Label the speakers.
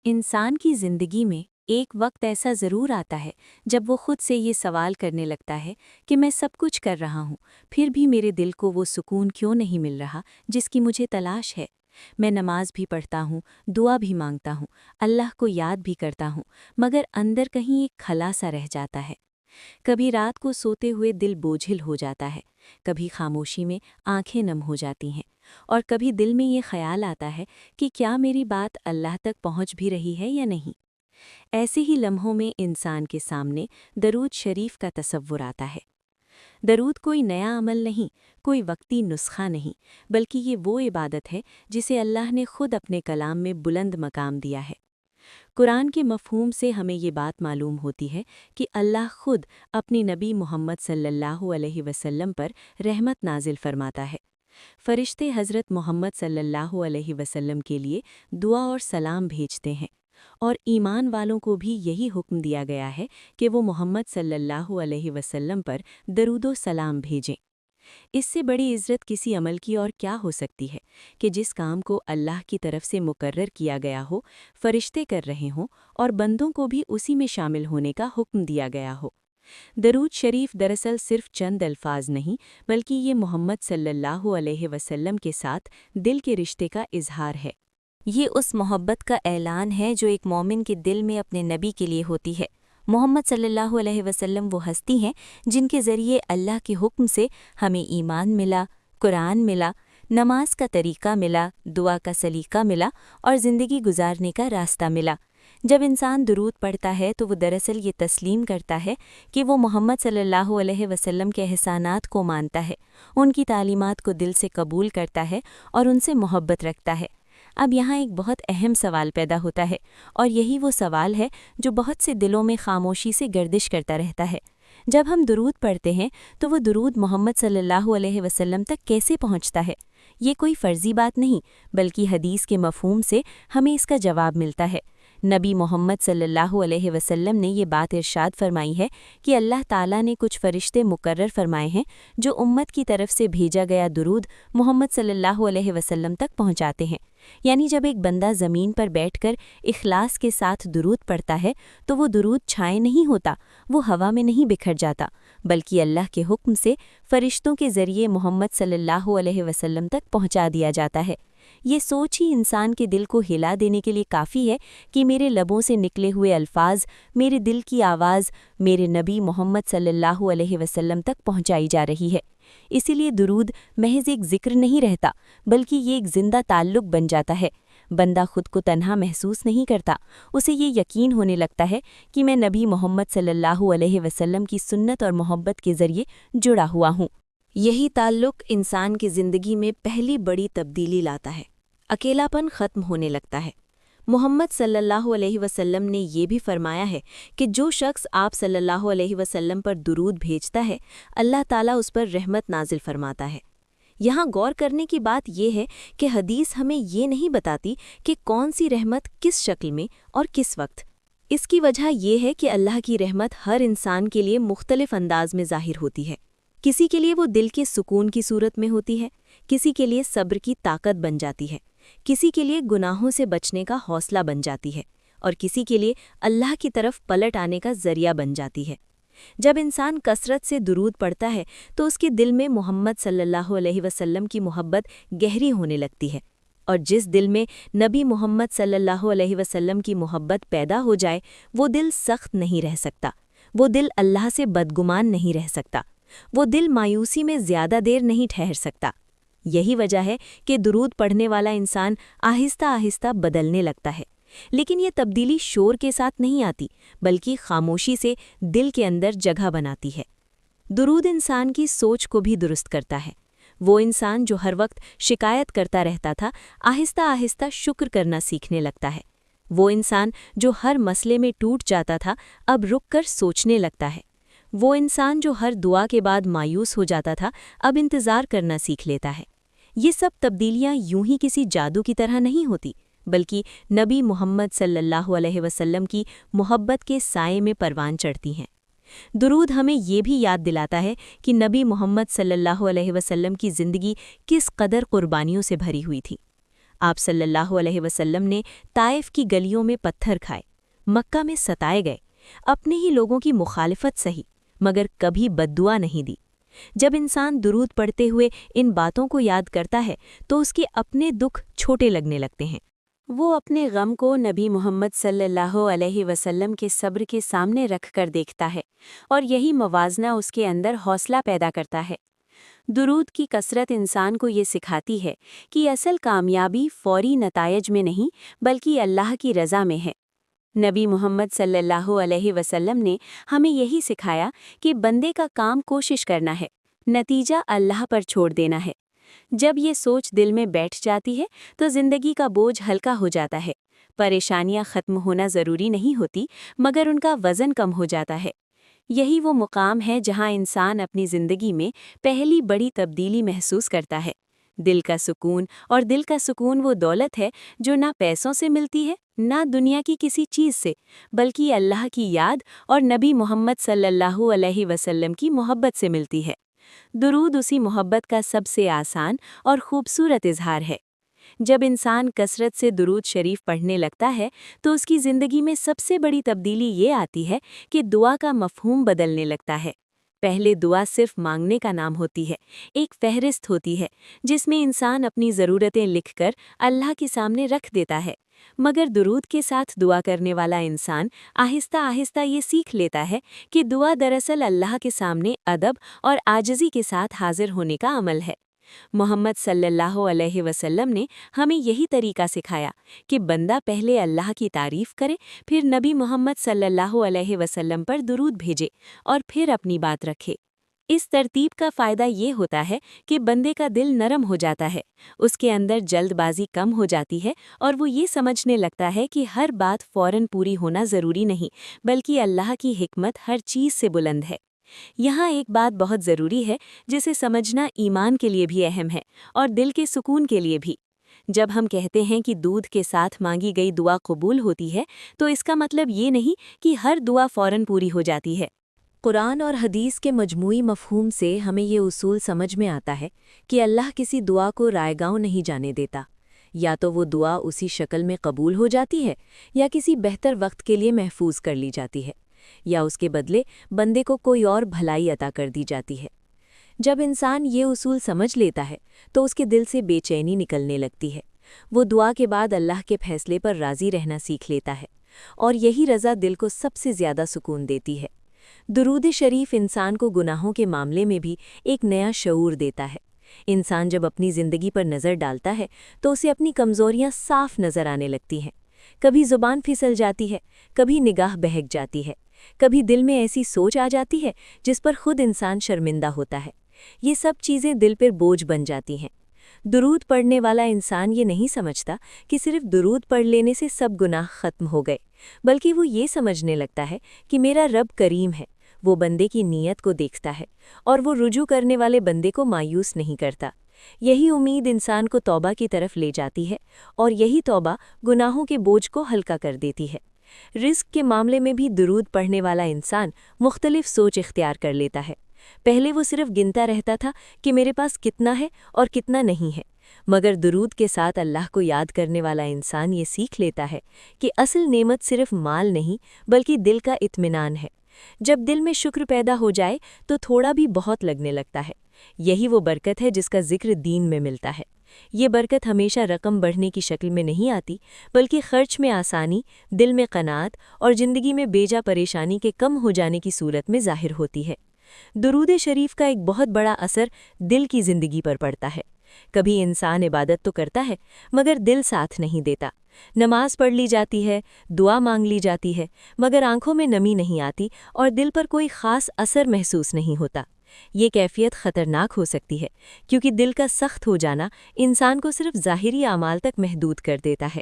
Speaker 1: انسان کی زندگی میں ایک وقت ایسا ضرور آتا ہے جب وہ خود سے یہ سوال کرنے لگتا ہے کہ میں سب کچھ کر رہا ہوں، پھر بھی میرے دل کو وہ سکون کیوں نہیں مل رہا جس کی مجھے تلاش ہے۔ میں نماز بھی پڑھتا ہوں، دعا بھی مانگتا ہوں، اللہ کو یاد بھی کرتا ہوں، مگر اندر کہیں ایک خلا سا رہ جاتا ہے۔ کبھی رات کو سوتے ہوئے دل بوجھل ہو جاتا ہے، کبھی خاموشی میں آنکھیں نم ہو جاتی ہیں، اور کبھی دل میں یہ خیال آتا ہے کہ کیا میری بات اللہ تک پہنچ بھی رہی ہے یا نہیں۔ ایسے ہی لمحوں میں انسان کے سامنے درود شریف کا تصور آتا ہے۔ درود کوئی نیا عمل نہیں، کوئی وقتی نسخہ نہیں، بلکہ یہ وہ عبادت ہے جسے اللہ نے خود اپنے کلام میں بلند مقام دیا ہے۔ قرآن کے مفہوم سے ہمیں یہ بات معلوم ہوتی ہے کہ اللہ خود اپنی نبی محمد صلی اللہ علیہ وسلم پر رحمت نازل فرماتا ہے۔ فرشتے حضرت محمد صلی اللہ علیہ وسلم کے لیے دعا اور سلام بھیجتے ہیں، اور ایمان والوں کو بھی یہی حکم دیا گیا ہے کہ وہ محمد صلی اللہ علیہ وسلم پر درود و سلام بھیجیں۔ اس سے بڑی عزت کسی عمل کی اور کیا ہو سکتی ہے کہ جس کام کو اللہ کی طرف سے مقرر کیا گیا ہو، فرشتے کر رہے ہوں، اور بندوں کو بھی اسی میں شامل ہونے کا حکم دیا گیا ہو۔ درود شریف دراصل صرف چند الفاظ نہیں، بلکہ یہ محمد صلی اللہ علیہ وسلم کے ساتھ دل کے رشتے کا اظہار ہے۔ یہ اس محبت کا اعلان ہے جو ایک مومن کے دل میں اپنے نبی کے لیے ہوتی ہے۔ محمد صلی اللہ علیہ وسلم وہ ہستی ہیں جن کے ذریعے اللہ کے حکم سے ہمیں ایمان ملا، قرآن ملا، نماز کا طریقہ ملا، دعا کا سلیقہ ملا، اور زندگی گزارنے کا راستہ ملا۔ جب انسان درود پڑھتا ہے تو وہ دراصل یہ تسلیم کرتا ہے کہ وہ محمد صلی اللہ علیہ وسلم کے احسانات کو مانتا ہے، ان کی تعلیمات کو دل سے قبول کرتا ہے اور ان سے محبت رکھتا ہے۔ اب یہاں ایک بہت اہم سوال پیدا ہوتا ہے، اور یہی وہ سوال ہے جو بہت سے دلوں میں خاموشی سے گردش کرتا رہتا ہے۔ جب ہم درود پڑھتے ہیں تو وہ درود محمد صلی اللہ علیہ وسلم تک کیسے پہنچتا ہے؟ یہ کوئی فرضی بات نہیں، بلکہ حدیث کے مفہوم سے ہمیں اس کا جواب ملتا ہے۔ نبی محمد صلی اللہ علیہ وسلم نے یہ بات ارشاد فرمائی ہے کہ اللہ تعالیٰ نے کچھ فرشتے مقرر فرمائے ہیں جو امت کی طرف سے بھیجا گیا درود محمد صلی اللہ علیہ وسلم تک پہنچاتے ہیں۔ یعنی جب ایک بندہ زمین پر بیٹھ کر اخلاص کے ساتھ درود پڑھتا ہے تو وہ درود چھائے نہیں ہوتا، وہ ہوا میں نہیں بکھر جاتا، بلکہ اللہ کے حکم سے فرشتوں کے ذریعے محمد صلی اللہ علیہ وسلم تک پہنچا دیا جاتا ہے۔ یہ سوچ ہی انسان کے دل کو ہلا دینے کے لیے کافی ہے کہ میرے لبوں سے نکلے ہوئے الفاظ، میرے دل کی آواز میرے نبی محمد صلی اللہ علیہ وسلم تک پہنچائی جا رہی ہے۔ اسی لیے درود محض ایک ذکر نہیں رہتا، بلکہ یہ ایک زندہ تعلق بن جاتا ہے۔ بندہ خود کو تنہا محسوس نہیں کرتا، اسے یہ یقین ہونے لگتا ہے کہ میں نبی محمد صلی اللہ علیہ وسلم کی سنت اور محبت کے ذریعے جڑا ہوا ہوں۔ یہی تعلق انسان کی زندگی میں پہلی بڑی تبدیلی لاتا ہے، اکیلاپن ختم ہونے لگتا ہے۔ محمد صلی اللہ علیہ وسلم نے یہ بھی فرمایا ہے کہ جو شخص آپ صلی اللہ علیہ وسلم پر درود بھیجتا ہے، اللہ تعالیٰ اس پر رحمت نازل فرماتا ہے۔ یہاں غور کرنے کی بات یہ ہے کہ حدیث ہمیں یہ نہیں بتاتی کہ کون سی رحمت کس شکل میں اور کس وقت۔ اس کی وجہ یہ ہے کہ اللہ کی رحمت ہر انسان کے لیے مختلف انداز میں ظاہر ہوتی ہے۔ کسی کے لیے وہ دل کے سکون کی صورت میں ہوتی ہے، کسی کے لیے صبر کی طاقت بن جاتی ہے، کسی کے لیے گناہوں سے بچنے کا حوصلہ بن جاتی ہے، اور کسی کے لیے اللہ کی طرف پلٹ آنے کا ذریعہ بن جاتی ہے۔ جب انسان کثرت سے درود پڑھتا ہے تو اس کے دل میں محمد صلی اللہ علیہ وسلم کی محبت گہری ہونے لگتی ہے، اور جس دل میں نبی محمد صلی اللہ علیہ وسلم کی محبت پیدا ہو جائے وہ دل سخت نہیں رہ سکتا، وہ دل اللہ سے بدگمان نہیں رہ سکتا، وہ دل مایوسی میں زیادہ دیر نہیں ٹھہر سکتا۔ یہی وجہ ہے کہ درود پڑھنے والا انسان آہستہ آہستہ بدلنے لگتا ہے، لیکن یہ تبدیلی شور کے ساتھ نہیں آتی، بلکہ خاموشی سے دل کے اندر جگہ بناتی ہے۔ درود انسان کی سوچ کو بھی درست کرتا ہے۔ وہ انسان جو ہر وقت شکایت کرتا رہتا تھا، آہستہ آہستہ شکر کرنا سیکھنے لگتا ہے۔ وہ انسان جو ہر مسئلے میں ٹوٹ جاتا تھا، اب رک کر سوچنے لگتا ہے۔ وہ انسان جو ہر دعا کے بعد مایوس ہو جاتا تھا، اب انتظار کرنا سیکھ لیتا ہے۔ یہ سب تبدیلیاں یوں ہی کسی جادو کی طرح نہیں ہوتی، بلکہ نبی محمد صلی اللہ علیہ وسلم کی محبت کے سائے میں پروان چڑھتی ہیں۔ درود ہمیں یہ بھی یاد دلاتا ہے کہ نبی محمد صلی اللہ علیہ وسلم کی زندگی کس قدر قربانیوں سے بھری ہوئی تھی۔ آپ صلی اللہ علیہ وسلم نے طائف کی گلیوں میں پتھر کھائے، مکہ میں ستائے گئے، اپنے ہی لوگوں کی مخالفت سہی، مگر کبھی بد دعا نہیں دی۔ جب انسان درود پڑھتے ہوئے ان باتوں کو یاد کرتا ہے تو اس کے اپنے دکھ چھوٹے لگنے لگتے ہیں۔ وہ اپنے غم کو نبی محمد صلی اللہ علیہ وسلم کے صبر کے سامنے رکھ کر دیکھتا ہے، اور یہی موازنہ اس کے اندر حوصلہ پیدا کرتا ہے۔ درود کی کثرت انسان کو یہ سکھاتی ہے کہ اصل کامیابی فوری نتائج میں نہیں بلکہ اللہ کی رضا میں ہے۔ نبی محمد صلی اللہ علیہ وسلم نے ہمیں یہی سکھایا کہ بندے کا کام کوشش کرنا ہے، نتیجہ اللہ پر چھوڑ دینا ہے۔ جب یہ سوچ دل میں بیٹھ جاتی ہے تو زندگی کا بوجھ ہلکا ہو جاتا ہے۔ پریشانیاں ختم ہونا ضروری نہیں ہوتی، مگر ان کا وزن کم ہو جاتا ہے۔ یہی وہ مقام ہے جہاں انسان اپنی زندگی میں پہلی بڑی تبدیلی محسوس کرتا ہے، دل کا سکون۔ اور دل کا سکون وہ دولت ہے جو نہ پیسوں سے ملتی ہے، نہ دنیا کی کسی چیز سے، بلکہ اللہ کی یاد اور نبی محمد صلی اللہ علیہ وسلم کی محبت سے ملتی ہے۔ درود اسی محبت کا سب سے آسان اور خوبصورت اظہار ہے۔ جب انسان کثرت سے درود شریف پڑھنے لگتا ہے تو اس کی زندگی میں سب سے بڑی تبدیلی یہ آتی ہے کہ دعا کا مفہوم بدلنے لگتا ہے۔ پہلے دعا صرف مانگنے کا نام ہوتی ہے، ایک فہرست ہوتی ہے جس میں انسان اپنی ضرورتیں لکھ کر اللہ کے سامنے رکھ دیتا ہے، مگر درود کے ساتھ دعا کرنے والا انسان آہستہ آہستہ یہ سیکھ لیتا ہے کہ دعا دراصل اللہ کے سامنے ادب اور عاجزی کے ساتھ حاضر ہونے کا عمل ہے۔ محمد صلی اللہ علیہ وسلم نے ہمیں یہی طریقہ سکھایا کہ بندہ پہلے اللہ کی تعریف کرے، پھر نبی محمد صلی اللہ علیہ وسلم پر درود بھیجے اور پھر اپنی بات رکھے۔ اس ترتیب کا فائدہ یہ ہوتا ہے کہ بندے کا دل نرم ہو جاتا ہے، اس کے اندر جلد بازی کم ہو جاتی ہے، اور وہ یہ سمجھنے لگتا ہے کہ ہر بات فوراً پوری ہونا ضروری نہیں، بلکہ اللہ کی حکمت ہر چیز سے بلند ہے۔ یہاں ایک بات بہت ضروری ہے جسے سمجھنا ایمان کے لیے بھی اہم ہے اور دل کے سکون کے لیے بھی۔ جب ہم کہتے ہیں کہ دودھ کے ساتھ مانگی گئی دعا قبول ہوتی ہے تو اس کا مطلب یہ نہیں کہ ہر دعا فوراً پوری ہو جاتی ہے۔ قرآن اور حدیث کے مجموعی مفہوم سے ہمیں یہ اصول سمجھ میں آتا ہے کہ اللہ کسی دعا کو رائے گاؤں نہیں جانے دیتا۔ یا تو وہ دعا اسی شکل میں قبول ہو جاتی ہے یا کسی بہتر وقت کے لیے محفوظ کر لی جاتی ہے، یا اس کے بدلے بندے کو کوئی اور بھلائی عطا کر دی جاتی ہے۔ جب انسان یہ اصول سمجھ لیتا ہے تو اس کے دل سے بے چینی نکلنے لگتی ہے، وہ دعا کے بعد اللہ کے فیصلے پر راضی رہنا سیکھ لیتا ہے، اور یہی رضا دل کو سب سے زیادہ سکون دیتی ہے۔ درود شریف انسان کو گناہوں کے معاملے میں بھی ایک نیا شعور دیتا ہے۔ انسان جب اپنی زندگی پر نظر ڈالتا ہے تو اسے اپنی کمزوریاں صاف نظر آنے لگتی ہیں۔ کبھی زبان پھسل جاتی ہے، کبھی نگاہ بہک جاتی ہے، کبھی دل میں ایسی سوچ آ جاتی ہے جس پر خود انسان شرمندہ ہوتا ہے۔ یہ سب چیزیں دل پر بوجھ بن جاتی ہیں۔ درود پڑھنے والا انسان یہ نہیں سمجھتا کہ صرف درود پڑھ لینے سے سب گناہ ختم ہو گئے، بلکہ وہ یہ سمجھنے لگتا ہے کہ میرا رب کریم ہے، وہ بندے کی نیت کو دیکھتا ہے اور وہ رجوع کرنے والے بندے کو مایوس نہیں کرتا۔ یہی امید انسان کو توبہ کی طرف لے جاتی ہے، اور یہی توبہ گناہوں کے بوجھ کو ہلکا کر دیتی ہے۔ رزق کے معاملے میں بھی درود پڑھنے والا انسان مختلف سوچ اختیار کر لیتا ہے۔ پہلے وہ صرف گنتا رہتا تھا کہ میرے پاس کتنا ہے اور کتنا نہیں ہے، مگر درود کے ساتھ اللہ کو یاد کرنے والا انسان یہ سیکھ لیتا ہے کہ اصل نعمت صرف مال نہیں بلکہ دل کا اطمینان ہے۔ جب دل میں شکر پیدا ہو جائے تو تھوڑا بھی بہت لگنے لگتا ہے۔ یہی وہ برکت ہے جس کا ذکر دین میں ملتا ہے۔ یہ برکت ہمیشہ رقم بڑھنے کی شکل میں نہیں آتی، بلکہ خرچ میں آسانی، دل میں قناعت اور زندگی میں بیجا پریشانی کے کم ہو جانے کی صورت میں ظاہر ہوتی ہے۔ درود شریف کا ایک بہت بڑا اثر دل کی زندگی پر پڑتا ہے۔ کبھی انسان عبادت تو کرتا ہے مگر دل ساتھ نہیں دیتا۔ نماز پڑھ لی جاتی ہے، دعا مانگ لی جاتی ہے، مگر آنکھوں میں نمی نہیں آتی اور دل پر کوئی خاص اثر محسوس نہیں ہوتا۔ یہ کیفیت خطرناک ہو سکتی ہے، کیونکہ دل کا سخت ہو جانا انسان کو صرف ظاہری اعمال تک محدود کر دیتا ہے۔